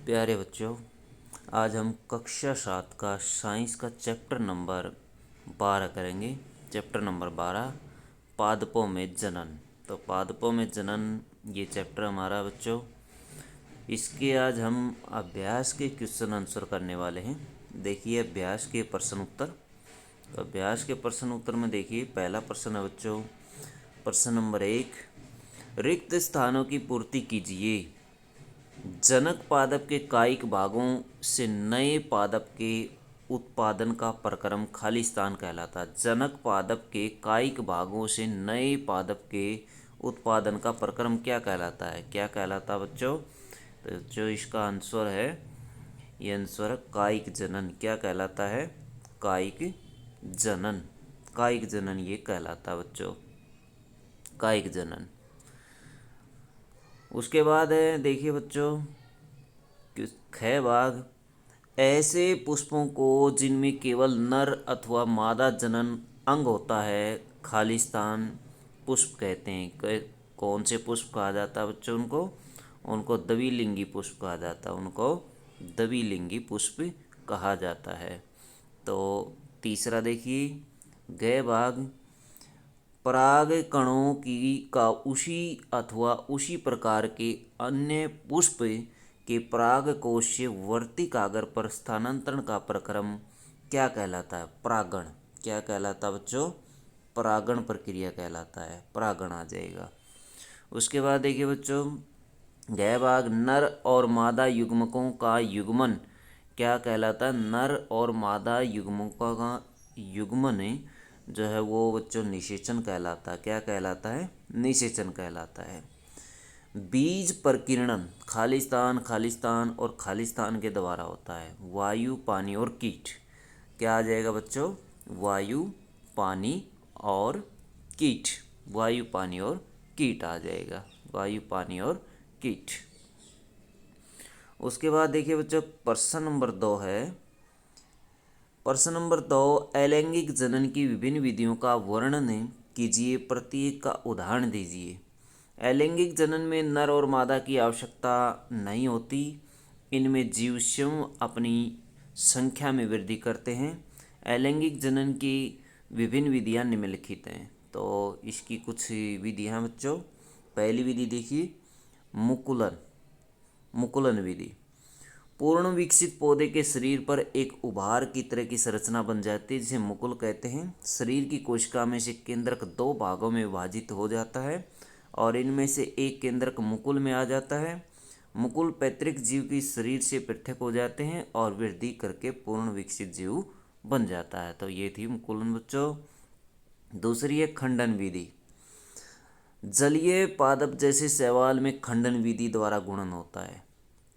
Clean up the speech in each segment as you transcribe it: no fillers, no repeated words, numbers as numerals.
प्यारे बच्चों, आज हम कक्षा 7 का साइंस का चैप्टर नंबर 12 करेंगे। चैप्टर नंबर 12 पादपों में जनन। तो पादपों में जनन ये चैप्टर हमारा बच्चों, इसके आज हम अभ्यास के क्वेश्चन आंसर करने वाले हैं। देखिए अभ्यास के प्रश्न उत्तर। तो अभ्यास के प्रश्न उत्तर में देखिए पहला प्रश्न है बच्चों, प्रश्न नंबर 1, रिक्त स्थानों की पूर्ति कीजिए। जनक पादप के कायिक भागों से नए पादप के उत्पादन का प्रक्रम खाली स्थान कहलाता है। जनक पादप के कायिक भागों से नए पादप के उत्पादन का प्रक्रम क्या कहलाता है? क्या कहलाता है बच्चों? तो जो इसका आंसर है, ये आंसर है कायिक जनन। क्या कहलाता है? कायिक जनन। कायिक जनन ये कहलाता है बच्चों, कायिक जनन। उसके बाद है देखिए बच्चों, ख भाग, ऐसे पुष्पों को जिनमें केवल नर अथवा मादा जनन अंग होता है खाली स्थान पुष्प कहते हैं। कौन से पुष्प कहा जाता है बच्चों? उनको द्विलिंगी पुष्प कहा जाता है। उनको द्विलिंगी पुष्प कहा जाता है। तो तीसरा देखिए, ग भाग, पराग कणों की का उसी अथवा उसी प्रकार के अन्य पुष्प के पराग कोश से वर्ती कागर पर स्थानांतरण का प्रक्रम क्या कहलाता है? परागण। क्या कहलाता है बच्चों? परागण प्रक्रिया कहलाता है। परागण आ जाएगा। उसके बाद देखिए बच्चों, गह भाग, नर और मादा युग्मकों का युग्मन क्या कहलाता है? नर और मादा युग्मकों का युग्मन जो है वो बच्चों निषेचन कहलाता है। क्या कहलाता है? निषेचन कहलाता है। बीज प्रकीर्णन खालिस्तान और खालिस्तान के द्वारा होता है। वायु, पानी और कीट। क्या आ जाएगा बच्चों? वायु, पानी और कीट। वायु, पानी और कीट आ जाएगा। वायु, पानी और कीट। उसके बाद देखिए बच्चों, प्रश्न नंबर 2 है। प्रश्न नंबर 2, अलैंगिक जनन की विभिन्न विधियों का वर्णन कीजिए, प्रत्येक का उदाहरण दीजिए। अलैंगिक जनन में नर और मादा की आवश्यकता नहीं होती। इनमें जीव स्वयं अपनी संख्या में वृद्धि करते हैं। अलैंगिक जनन की विभिन्न विधियां निम्नलिखित हैं। तो इसकी कुछ विधियां बच्चों, पहली विधि देखिए, मुकुलन। मुकुलन विधि, पूर्ण विकसित पौधे के शरीर पर एक उभार की तरह की संरचना बन जाती है जिसे मुकुल कहते हैं। शरीर की कोशिका में से केंद्रक 2 भागों में विभाजित हो जाता है और इनमें से एक केंद्रक मुकुल में आ जाता है। मुकुल पैतृक जीव की शरीर से पृथक हो जाते हैं और वृद्धि करके पूर्ण विकसित जीव बन जाता है। तो ये थी मुकुलन बच्चों। दूसरी है खंडन विधि। जलीय पादप जैसे शैवाल में खंडन विधि द्वारा गुणन होता है।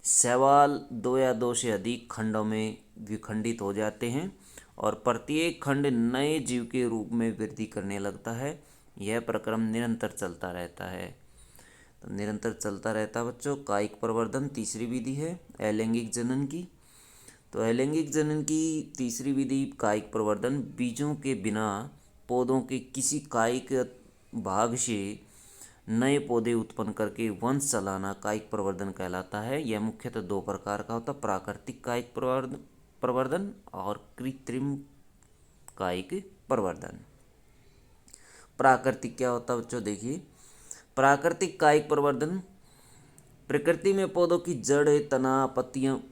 शैवाल 2 या 2 से अधिक खंडों में विखंडित हो जाते हैं और प्रत्येक खंड नए जीव के रूप में वृद्धि करने लगता है। यह प्रक्रम निरंतर चलता रहता है। तो निरंतर चलता रहता है बच्चों। कायिक प्रवर्धन तीसरी विधि है अलैंगिक जनन की। तो अलैंगिक जनन की तीसरी विधि कायिक प्रवर्धन, बीजों के बिना पौधों के किसी कायिक भाग से नए पौधे उत्पन्न करके वंश चलाना कायिक प्रवर्धन कहलाता है। यह मुख्यतः 2 प्रकार का होता है, प्राकृतिक कायिक प्रवर्धन और कृत्रिम कायिक प्रवर्धन। प्राकृतिक क्या होता है बच्चों? देखिए, प्राकृतिक कायिक प्रवर्धन प्रकृति में पौधों की जड़, तना,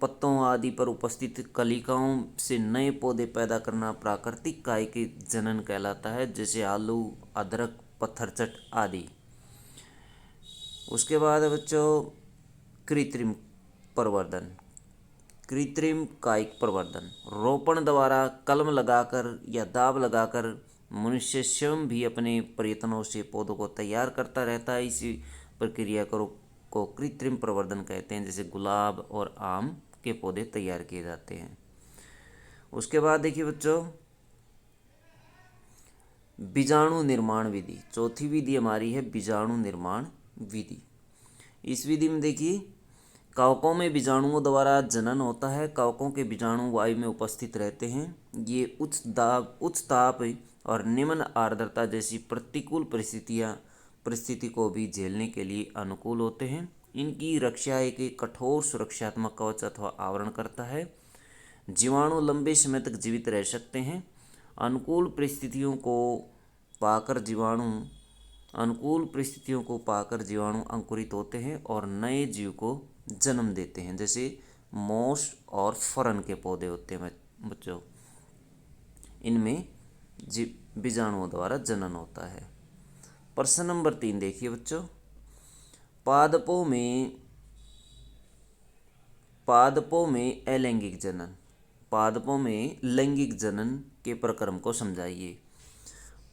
पत्तों आदि पर उपस्थित कलिकाओं से नए पौधे पैदा करना प्राकृतिक कायिक जनन कहलाता है, जैसे आलू, अदरक, पत्थरचट आदि। उसके बाद है बच्चों कृत्रिम प्रवर्धन। कृत्रिम कायिक प्रवर्धन रोपण द्वारा कलम लगाकर या दाब लगाकर मनुष्य स्वयं भी अपने प्रयत्नों से पौधों को तैयार करता रहता है। इसी प्रक्रिया को कृत्रिम प्रवर्धन कहते हैं, जैसे गुलाब और आम के पौधे तैयार किए जाते हैं। उसके बाद देखिए बच्चों, बीजाणु निर्माण विधि। चौथी विधि हमारी है बीजाणु निर्माण विधि। इस विधि में देखिए, कवकों में बीजाणुओं द्वारा जनन होता है। कवकों के बीजाणु वायु में उपस्थित रहते हैं। ये उच्च ताप और निम्न आर्द्रता जैसी प्रतिकूल परिस्थिति को भी झेलने के लिए अनुकूल होते हैं। इनकी रक्षा एक कठोर सुरक्षात्मक कवच अथवा आवरण करता है। जीवाणु लंबे समय तक जीवित रह सकते हैं। अनुकूल परिस्थितियों को पाकर जीवाणु अंकुरित होते हैं और नए जीव को जन्म देते हैं, जैसे मोस और फरन के पौधे होते हैं बच्चों। इनमें बीजाणुओं द्वारा जनन होता है। प्रश्न नंबर 3 देखिए बच्चों। पादपों में अलैंगिक जनन, पादपों में लैंगिक जनन के प्रक्रम को समझाइए।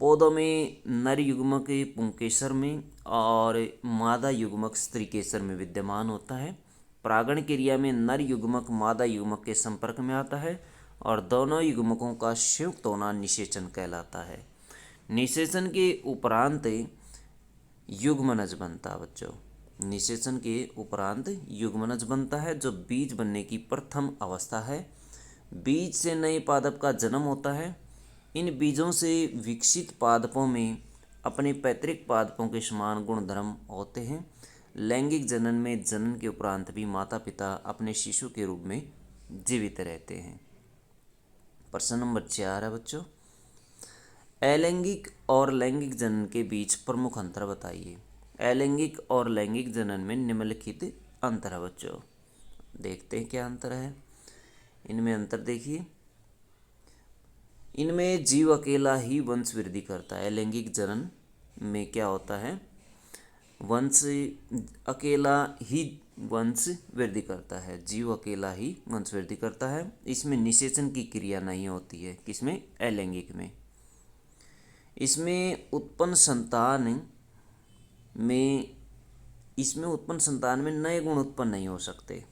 पौधों में नर युग्मक पुंकेसर में और मादा युग्मक स्त्रीकेसर में विद्यमान होता है। परागण क्रिया में नर युग्मक मादा युग्मक के संपर्क में आता है और दोनों युग्मकों का संयुक्त होना निषेचन कहलाता है। निषेचन के उपरांत युग्मनज बनता है बच्चों। निषेचन के उपरांत युग्मनज बनता है, जो बीज बनने की प्रथम अवस्था है। बीज से नए पादप का जन्म होता है। इन बीजों से विकसित पादपों में अपने पैतृक पादपों के समान गुणधर्म होते हैं। लैंगिक जनन में जनन के उपरांत भी माता पिता अपने शिशु के रूप में जीवित रहते हैं। प्रश्न नंबर 4 है बच्चों। अलैंगिक और लैंगिक जनन के बीच प्रमुख अंतर बताइए। अलैंगिक और लैंगिक जनन में निम्नलिखित अंतर है बच्चों। देखते हैं क्या अंतर है। इनमें अंतर देखिए। इनमें जीव अकेला ही वंश वृद्धि करता है। लैंगिक जनन में क्या होता है, वंश अकेला ही वंश वृद्धि करता है, जीव अकेला ही वंश वृद्धि करता है। इसमें निषेचन की क्रिया नहीं होती है। किसमें? अलैंगिक में। इसमें उत्पन्न संतान में नए गुण उत्पन्न नहीं हो सकते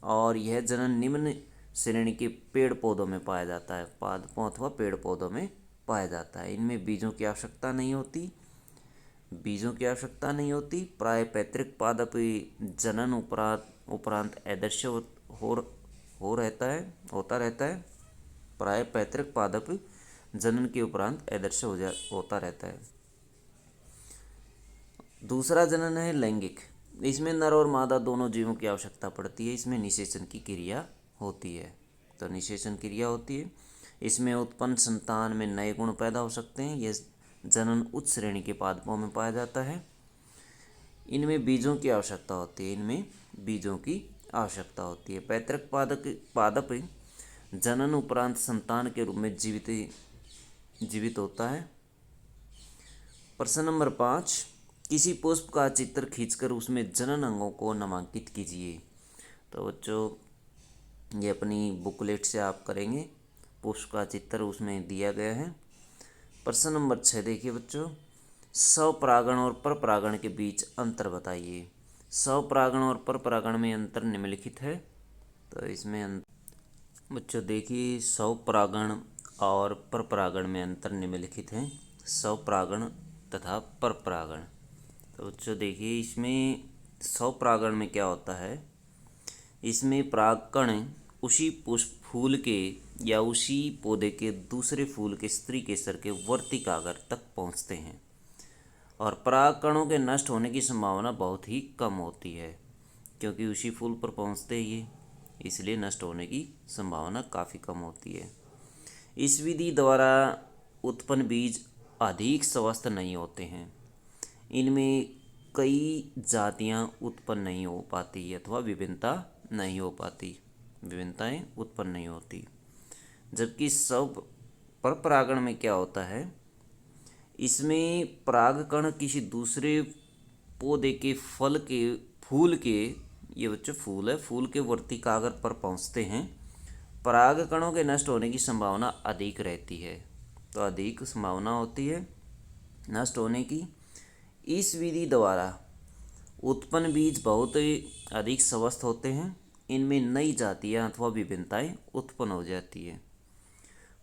और यह जनन निम्न श्रेणी के पेड़ पौधों में पाया जाता है, पादपों अथवा पेड़ पौधों में पाया जाता है। इनमें बीजों की आवश्यकता नहीं होती। प्राय पैतृक पादप जनन उपरांत अदृश्य होता रहता है। प्राय पैतृक पादप जनन के उपरांत अदृश्य होता रहता है। दूसरा जनन है लैंगिक। इसमें नर और मादा दोनों जीवों की आवश्यकता पड़ती है। इसमें निषेचन की क्रिया होती है। तो निषेचन क्रिया होती है। इसमें उत्पन्न संतान में नए गुण पैदा हो सकते हैं। यह जनन उच्च श्रेणी के पादपों में पाया जाता है। इनमें बीजों की आवश्यकता होती है। पैतृक पादप जनन उपरांत संतान के रूप में जीवित होता है। प्रश्न नंबर 5। किसी पुष्प का चित्र खींचकर उसमें जनन अंगों को नामांकित कीजिए। तो बच्चों ये अपनी बुकलेट से आप करेंगे। पुष्प का चित्र उसमें दिया गया है। प्रश्न नंबर 6 देखिए बच्चों। स्वपरागण और परपरागण के बीच अंतर बताइए। स्वपरागण और परपरागण में अंतर निम्नलिखित है। तो इसमें बच्चों देखिए, स्वपरागण और परपरागण में अंतर निम्नलिखित है। स्वपरागण तथा परपरागण। तो बच्चों देखिए, इसमें स्वपरागण में क्या होता है, इसमें परागकण उसी पुष्प फूल के या उसी पौधे के दूसरे फूल के स्त्री केसर के वर्ती कागर तक पहुंचते हैं और परागकणों के नष्ट होने की संभावना बहुत ही कम होती है, क्योंकि उसी फूल पर पहुंचते ही ये, इसलिए नष्ट होने की संभावना काफ़ी कम होती है। इस विधि द्वारा उत्पन्न बीज अधिक स्वस्थ नहीं होते हैं। इनमें कई जातियां उत्पन्न नहीं हो पाती अथवा विभिन्नताएं उत्पन्न नहीं होती। जबकि सब परपरागण में क्या होता है, इसमें परागकण किसी दूसरे पौधे के फूल के ये बच्चों फूल है, फूल के वर्ती कागर पर पहुंचते हैं। परागकणों के नष्ट होने की संभावना अधिक रहती है, तो अधिक संभावना होती है नष्ट होने की। इस विधि द्वारा उत्पन्न बीज बहुत अधिक स्वस्थ होते हैं। इनमें नई जातियां अथवा विभिन्नताएं उत्पन्न हो जाती है।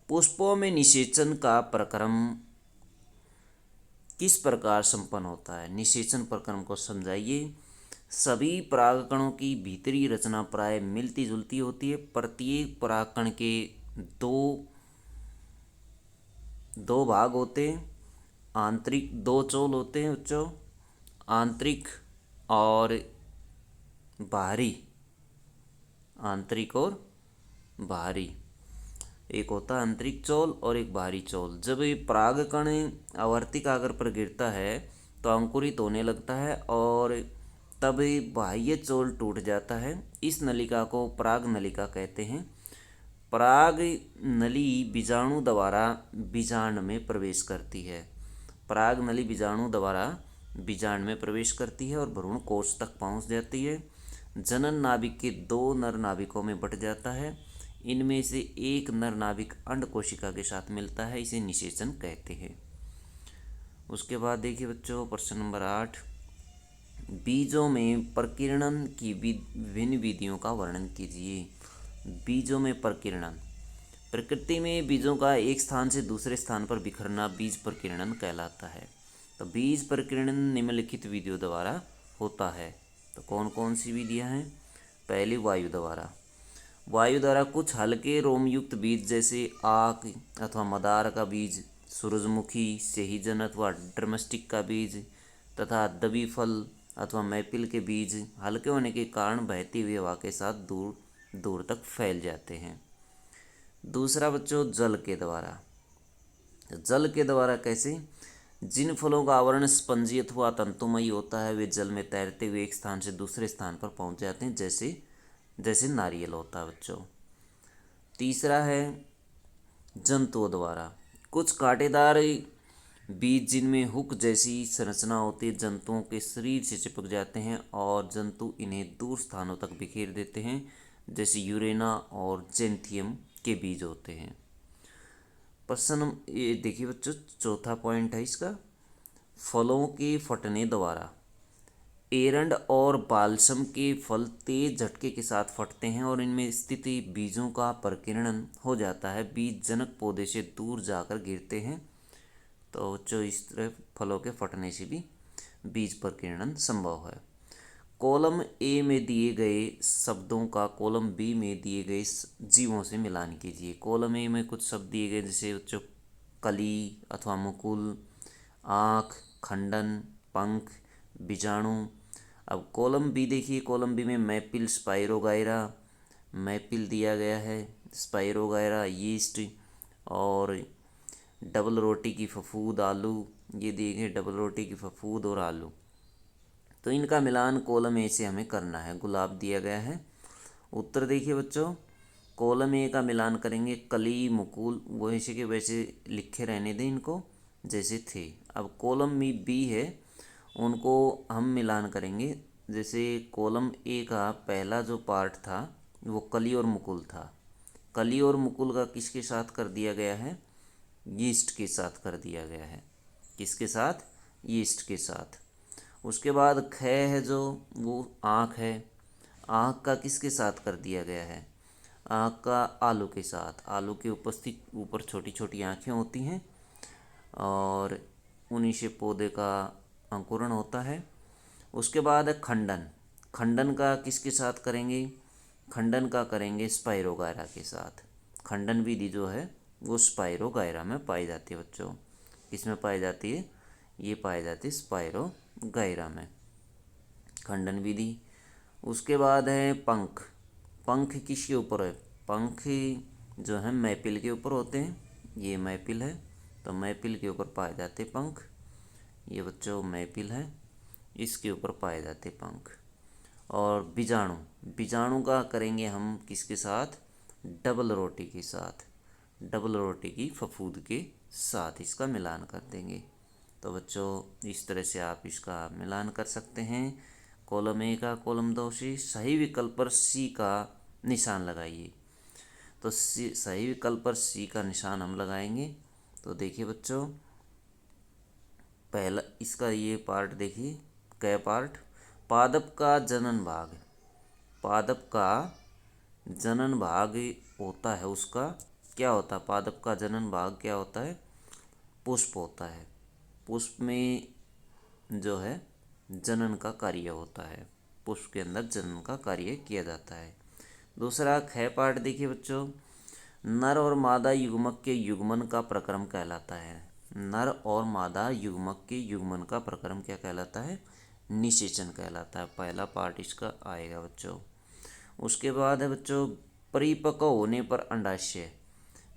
पुष्पों में निषेचन का प्रक्रम किस प्रकार संपन्न होता है? निषेचन प्रक्रम को समझाइए। सभी परागकणों की भीतरी रचना प्राय मिलती जुलती होती है। प्रत्येक परागकण के दो भाग होते हैं। आंतरिक दो चोल होते हैं बच्चों, आंतरिक और बाहरी, आंतरिक और बाहरी। एक होता है आंतरिक चौल और एक बाहरी चौल। जब ये परागकण आवर्तिक आकार पर गिरता है तो अंकुरित होने लगता है और तब ये बाह्य चौल टूट जाता है। इस नलिका को पराग नलिका कहते हैं। पराग नली बीजाणु द्वारा बीजांड में प्रवेश करती है। पराग नली बीजाणु द्वारा बीजांड में प्रवेश करती है और भ्रूण कोश तक पहुंच जाती है। जनन नाभिक के 2 नर नाभिकों में बंट जाता है। इनमें से एक नर नाभिक अंड कोशिका के साथ मिलता है, इसे निषेचन कहते हैं। उसके बाद देखिए बच्चों प्रश्न नंबर 8, बीजों में प्रकीर्णन की विभिन्न विधियों का वर्णन कीजिए। बीजों में प्रकीर्णन, प्रकृति में बीजों का एक स्थान से दूसरे स्थान पर बिखरना बीज प्रकीर्णन कहलाता है। तो बीज प्रकीर्णन निम्नलिखित विधियों द्वारा होता है। तो कौन कौन सी विधियां हैं? पहली, वायु द्वारा। वायु द्वारा कुछ हल्के रोमयुक्त बीज जैसे आक अथवा मदार का बीज, सूरजमुखी, सेहीजन अथवा ड्रमस्टिक का बीज तथा दबी फल अथवा मैपिल के बीज हल्के होने के कारण बहती हुई हवा के साथ दूर दूर तक फैल जाते हैं। दूसरा बच्चों, जल के द्वारा। जल के द्वारा कैसे? जिन फलों का आवरण स्पंजी अथवा तंतुमयी होता है वे जल में तैरते हुए एक स्थान से दूसरे स्थान पर पहुंच जाते हैं, जैसे जैसे नारियल होता है बच्चों। तीसरा है जंतुओं द्वारा। कुछ कांटेदार बीज जिनमें हुक जैसी संरचना होती है जंतुओं के शरीर से चिपक जाते हैं और जंतु इन्हें दूर स्थानों तक बिखेर देते हैं, जैसे यूरेना और जेंथियम के बीज होते हैं। प्रश्न ये देखिए बच्चों, चौथा पॉइंट है इसका, फलों के फटने द्वारा। एरंड और बालसम के फल तेज झटके के साथ फटते हैं और इनमें स्थित बीजों का प्रकीर्णन हो जाता है। बीज जनक पौधे से दूर जाकर गिरते हैं। तो जो इस तरह फलों के फटने से भी बीज प्रकीर्णन संभव है। कॉलम ए में दिए गए शब्दों का कॉलम बी में दिए गए जीवों से मिलान कीजिए। कॉलम ए में कुछ शब्द दिए गए जैसे बच्चों कली अथवा मुकुल, आँख, खंडन, पंख, बीजाणु। अब कॉलम बी देखिए, कॉलम बी में मैपिल, स्पाइरोगायरा, मैपिल दिया गया है, स्पाइरोगायरा, यीस्ट और डबल रोटी की फफूद, आलू, ये दिए गए डबल रोटी की फफूद और आलू। तो इनका मिलान कॉलम ए से हमें करना है। गुलाब दिया गया है। उत्तर देखिए बच्चों, कॉलम ए का मिलान करेंगे कली, मुकुल, वैसे के वैसे लिखे रहने दें इनको जैसे थे। अब कॉलम में बी है, उनको हम मिलान करेंगे। जैसे कॉलम ए का पहला जो पार्ट था वो कली और मुकुल था। कली और मुकुल का किसके साथ कर दिया गया है? यीस्ट के साथ कर दिया गया है। किसके साथ? यीस्ट के साथ। उसके बाद ख है जो, वो आँख है। आँख का किसके साथ कर दिया गया है? आँख का आलू के साथ। आलू के उपस्थित ऊपर छोटी छोटी आँखें होती हैं और उन्हीं से पौधे का अंकुरण होता है। उसके बाद है खंडन। खंडन का किसके साथ करेंगे? खंडन का करेंगे स्पाइरोगायरा के साथ। खंडन विधि जो है वो स्पाइरोगायरा में पाई जाती है बच्चों। किसमें पाई जाती है? ये पाई जाती है स्पाइरोगायरा में, खंडन विधि। उसके बाद है पंख। पंख किसके ऊपर है? पंख जो है मैपिल के ऊपर होते हैं। ये मैपिल है तो मैपिल के ऊपर पाए जाते पंख। ये बच्चों मैपिल है, इसके ऊपर पाए जाते पंख। और बीजाणु, बीजाणु का करेंगे हम किसके साथ? डबल रोटी के साथ। डबल रोटी की फफूद के साथ इसका मिलान कर देंगे। तो बच्चों इस तरह से आप इसका मिलान कर सकते हैं। कॉलम ए का कॉलम 2 से सही विकल्प पर सी का निशान लगाइए। तो सही विकल्प पर सी का निशान हम लगाएंगे। तो देखिए बच्चों, पहला इसका ये पार्ट देखिए, क पार्ट, पादप का जनन भाग। पादप का जनन भाग होता है, उसका क्या होता है? पादप का जनन भाग क्या होता है? पुष्प होता है। पुष्प में जो है जनन का कार्य होता है। पुष्प के अंदर जनन का कार्य किया जाता है। दूसरा ख पार्ट देखिए बच्चों, नर और मादा युग्मक के युग्मन का प्रक्रम कहलाता है। नर और मादा युग्मक के युग्मन का प्रक्रम क्या कहलाता है? निषेचन कहलाता है। पहला पार्ट इसका आएगा बच्चों। उसके बाद है बच्चों, परिपक्व होने पर अंडाशय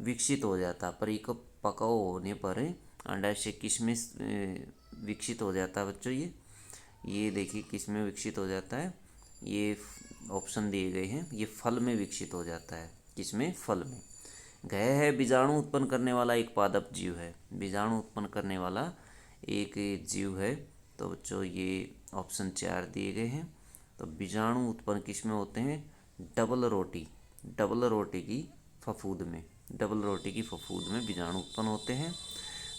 विकसित हो जाता है। परिपक्व होने पर अंडाशय किस में विकसित हो जाता है बच्चों? ये देखिए किस में विकसित हो जाता है। ये ऑप्शन दिए गए हैं, ये फल में विकसित हो जाता है। किस में? फल में। गय है बीजाणु उत्पन्न करने वाला एक पादप जीव है। बीजाणु उत्पन्न करने वाला एक जीव है। तो बच्चों ये ऑप्शन 4 दिए गए हैं। तो बीजाणु उत्पन्न किस में होते हैं? डबल रोटी की फफूंद में। डबल रोटी की फफूंद में बीजाणु उत्पन्न होते हैं।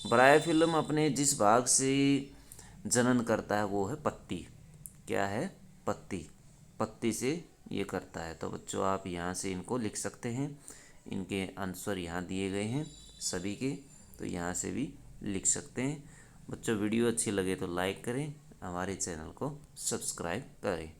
ब्रायोफिल्म अपने जिस भाग से जनन करता है वो है पत्ती। क्या है? पत्ती। पत्ती से ये करता है। तो बच्चों आप यहाँ से इनको लिख सकते हैं। इनके आंसर यहाँ दिए गए हैं सभी के, तो यहाँ से भी लिख सकते हैं। बच्चों वीडियो अच्छी लगे तो लाइक करें, हमारे चैनल को सब्सक्राइब करें।